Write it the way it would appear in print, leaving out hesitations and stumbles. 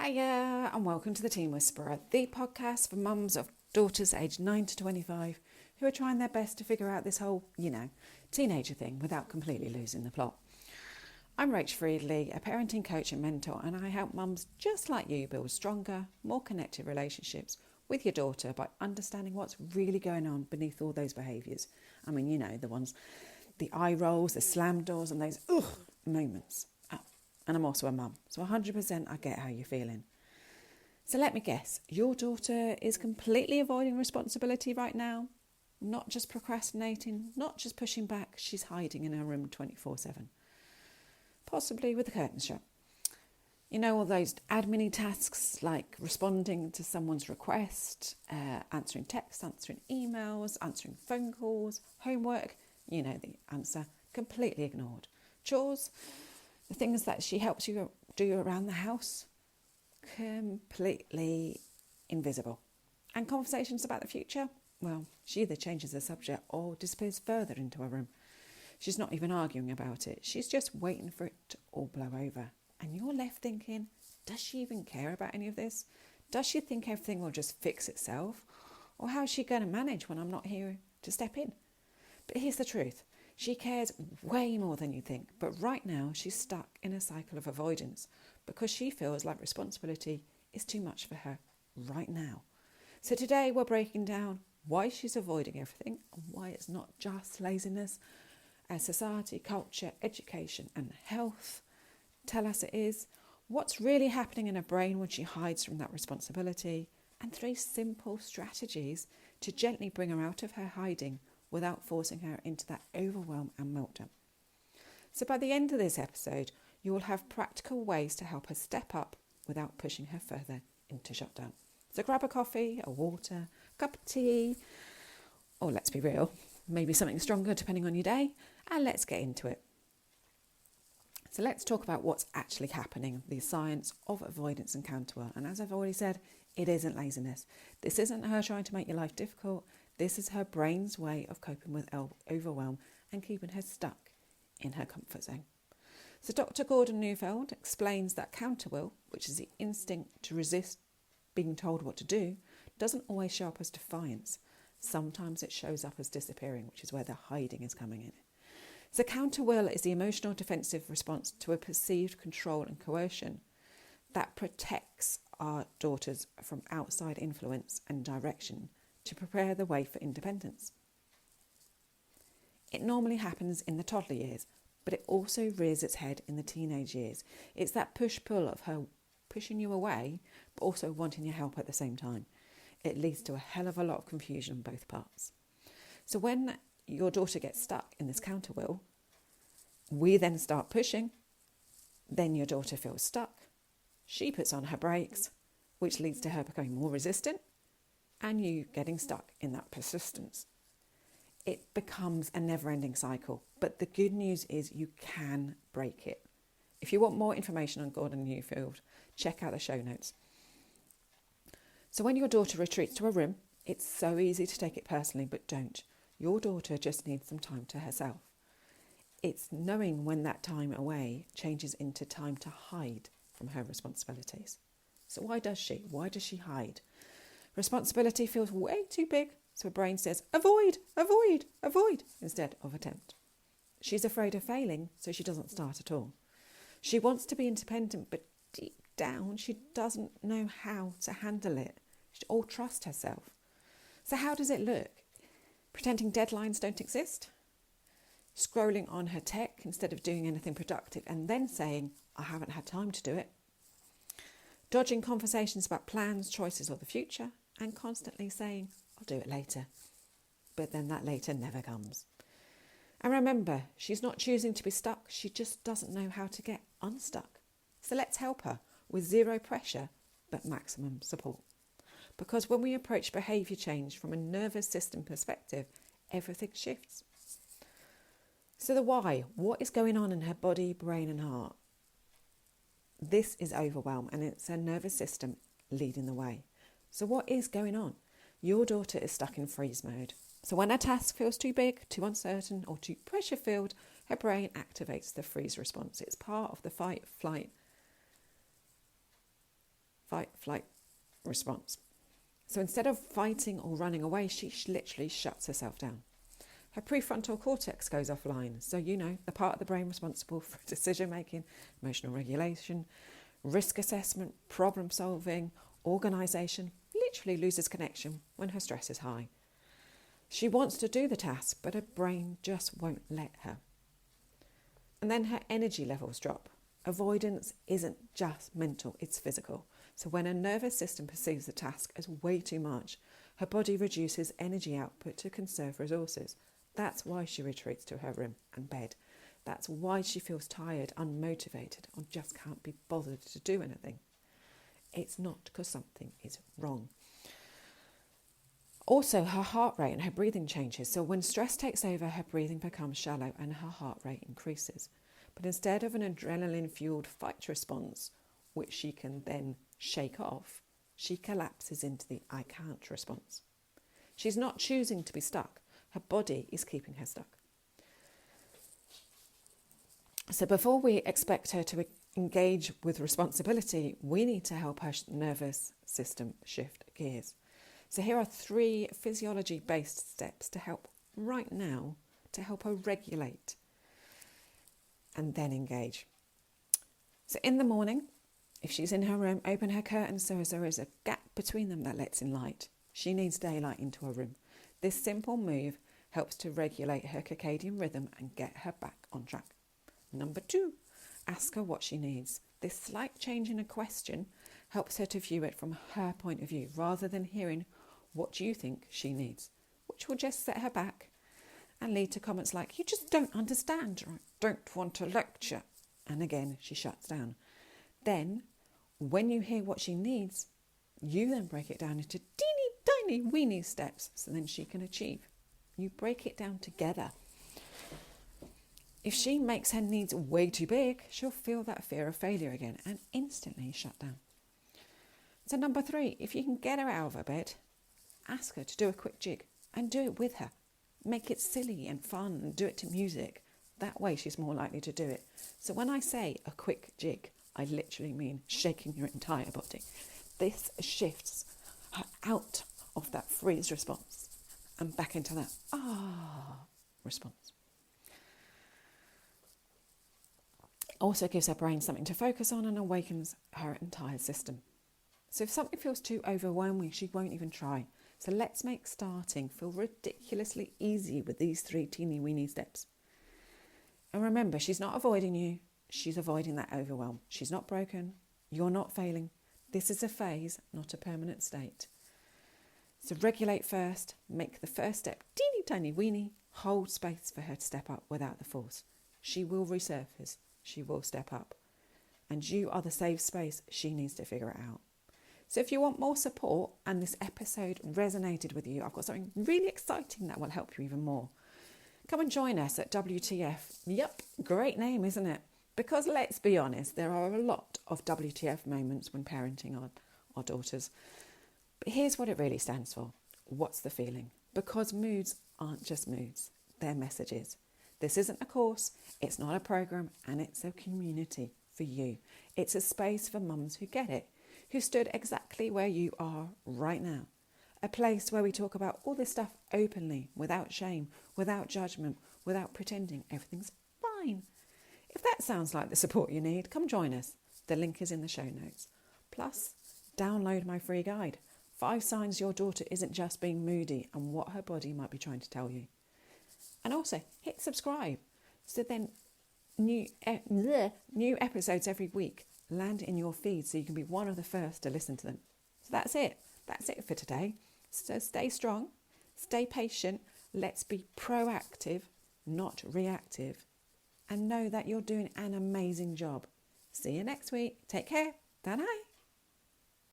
Hiya, and welcome to the Teen Whisperer, the podcast for mums of daughters aged 9 to 25 who are trying their best to figure out this whole, teenager thing without completely losing the plot. I'm Rach Friedley, a parenting coach and mentor, and I help mums just like you build stronger, more connected relationships with your daughter by understanding what's really going on beneath all those behaviours. I mean, the ones, the eye rolls, the slam doors and those moments. And I'm also a mum, so 100% I get how you're feeling. So let me guess, your daughter is completely avoiding responsibility right now? Not just procrastinating, not just pushing back, she's hiding in her room 24/7. Possibly with the curtains shut. All those admin tasks like responding to someone's request, answering texts, answering emails, answering phone calls, homework, the answer, completely ignored. Chores, the things that she helps you do around the house, completely invisible. And conversations about the future, well, she either changes the subject or disappears further into her room. She's not even arguing about it. She's just waiting for it to all blow over. And you're left thinking, does she even care about any of this? Does she think everything will just fix itself? Or how is she going to manage when I'm not here to step in? But here's the truth. She cares way more than you think, but right now she's stuck in a cycle of avoidance because she feels like responsibility is too much for her right now. So today we're breaking down why she's avoiding everything and why it's not just laziness, as society, culture, education and health tell us it is, what's really happening in her brain when she hides from that responsibility, and 3 simple strategies to gently bring her out of her hiding without forcing her into that overwhelm and meltdown. So by the end of this episode, you will have practical ways to help her step up without pushing her further into shutdown. So grab a coffee, a water, a cup of tea, or let's be real, maybe something stronger depending on your day, and let's get into it. So let's talk about what's actually happening, the science of avoidance and counterwell. And as I've already said, it isn't laziness. This isn't her trying to make your life difficult. This is her brain's way of coping with overwhelm and keeping her stuck in her comfort zone. So Dr. Gordon Neufeld explains that counterwill, which is the instinct to resist being told what to do, doesn't always show up as defiance. Sometimes it shows up as disappearing, which is where the hiding is coming in. So counterwill is the emotional defensive response to a perceived control and coercion that protects our daughters from outside influence and direction to prepare the way for independence. It normally happens in the toddler years, but it also rears its head in the teenage years. It's that push-pull of her pushing you away, but also wanting your help at the same time. It leads to a hell of a lot of confusion on both parts. So when your daughter gets stuck in this counterwill, we then start pushing, then your daughter feels stuck. She puts on her brakes, which leads to her becoming more resistant, and you getting stuck in that persistence. It becomes a never-ending cycle, but the good news is you can break it. If you want more information on Gordon Neufeld, check out the show notes. So when your daughter retreats to a room, it's so easy to take it personally, but don't. Your daughter just needs some time to herself. It's knowing when that time away changes into time to hide from her responsibilities. So why does she? Why does she hide? Responsibility feels way too big, so her brain says, avoid, avoid, avoid, instead of attempt. She's afraid of failing, so she doesn't start at all. She wants to be independent, but deep down, she doesn't know how to handle it or trust herself. So how does it look? Pretending deadlines don't exist? Scrolling on her tech instead of doing anything productive and then saying, I haven't had time to do it? Dodging conversations about plans, choices or the future and constantly saying, I'll do it later. But then that later never comes. And remember, she's not choosing to be stuck. She just doesn't know how to get unstuck. So let's help her with zero pressure, but maximum support. Because when we approach behaviour change from a nervous system perspective, everything shifts. So the why, what is going on in her body, brain and heart? This is overwhelm and it's her nervous system leading the way. So what is going on? Your daughter is stuck in freeze mode. So when a task feels too big, too uncertain or too pressure-filled, her brain activates the freeze response. It's part of the fight, flight fight, flight response. So instead of fighting or running away, she literally shuts herself down. Her prefrontal cortex goes offline. So, the part of the brain responsible for decision making, emotional regulation, risk assessment, problem solving, organisation, literally loses connection when her stress is high. She wants to do the task, but her brain just won't let her. And then her energy levels drop. Avoidance isn't just mental, it's physical. So when her nervous system perceives the task as way too much, her body reduces energy output to conserve resources. That's why she retreats to her room and bed. That's why she feels tired, unmotivated, or just can't be bothered to do anything. It's not because something is wrong. Also, her heart rate and her breathing changes. So when stress takes over, her breathing becomes shallow and her heart rate increases. But instead of an adrenaline-fueled fight response, which she can then shake off, she collapses into the I can't response. She's not choosing to be stuck. Her body is keeping her stuck. So before we expect her to engage with responsibility, we need to help her nervous system shift gears. So here are 3 physiology-based steps to help right now to help her regulate and then engage. So in the morning, if she's in her room, open her curtains so as there is a gap between them that lets in light. She needs daylight into her room. This simple move helps to regulate her circadian rhythm and get her back on track. Number 2, ask her what she needs. This slight change in a question helps her to view it from her point of view rather than hearing what you think she needs, which will just set her back and lead to comments like, you just don't understand, or I don't want to lecture. And again, she shuts down. Then, when you hear what she needs, you then break it down into teeny tiny weeny steps so then she can achieve. You break it down together. If she makes her needs way too big, she'll feel that fear of failure again and instantly shut down. So number 3, if you can get her out of her bed, ask her to do a quick jig and do it with her. Make it silly and fun and do it to music. That way she's more likely to do it. So when I say a quick jig, I literally mean shaking your entire body. This shifts her out of that freeze response and back into that response. Also gives her brain something to focus on and awakens her entire system. So if something feels too overwhelming, she won't even try. So let's make starting feel ridiculously easy with these 3 teeny weeny steps. And remember, she's not avoiding you. She's avoiding that overwhelm. She's not broken. You're not failing. This is a phase, not a permanent state. So regulate first. Make the first step teeny tiny weeny. Hold space for her to step up without the force. She will resurface. She will step up. And you are the safe space she needs to figure it out. So if you want more support and this episode resonated with you, I've got something really exciting that will help you even more. Come and join us at WTF. Yep, great name, isn't it? Because let's be honest, there are a lot of WTF moments when parenting our daughters. But here's what it really stands for. What's the feeling? Because moods aren't just moods, they're messages. This isn't a course, it's not a program, and it's a community for you. It's a space for mums who get it, who stood exactly where you are right now. A place where we talk about all this stuff openly, without shame, without judgment, without pretending everything's fine. If that sounds like the support you need, come join us. The link is in the show notes. Plus, download my free guide, 5 signs your daughter isn't just being moody and what her body might be trying to tell you. And also, hit subscribe so then new episodes every week land in your feed so you can be one of the first to listen to them. So that's it. That's it for today. So stay strong, stay patient. Let's be proactive, not reactive. And know that you're doing an amazing job. See you next week. Take care. Bye-bye.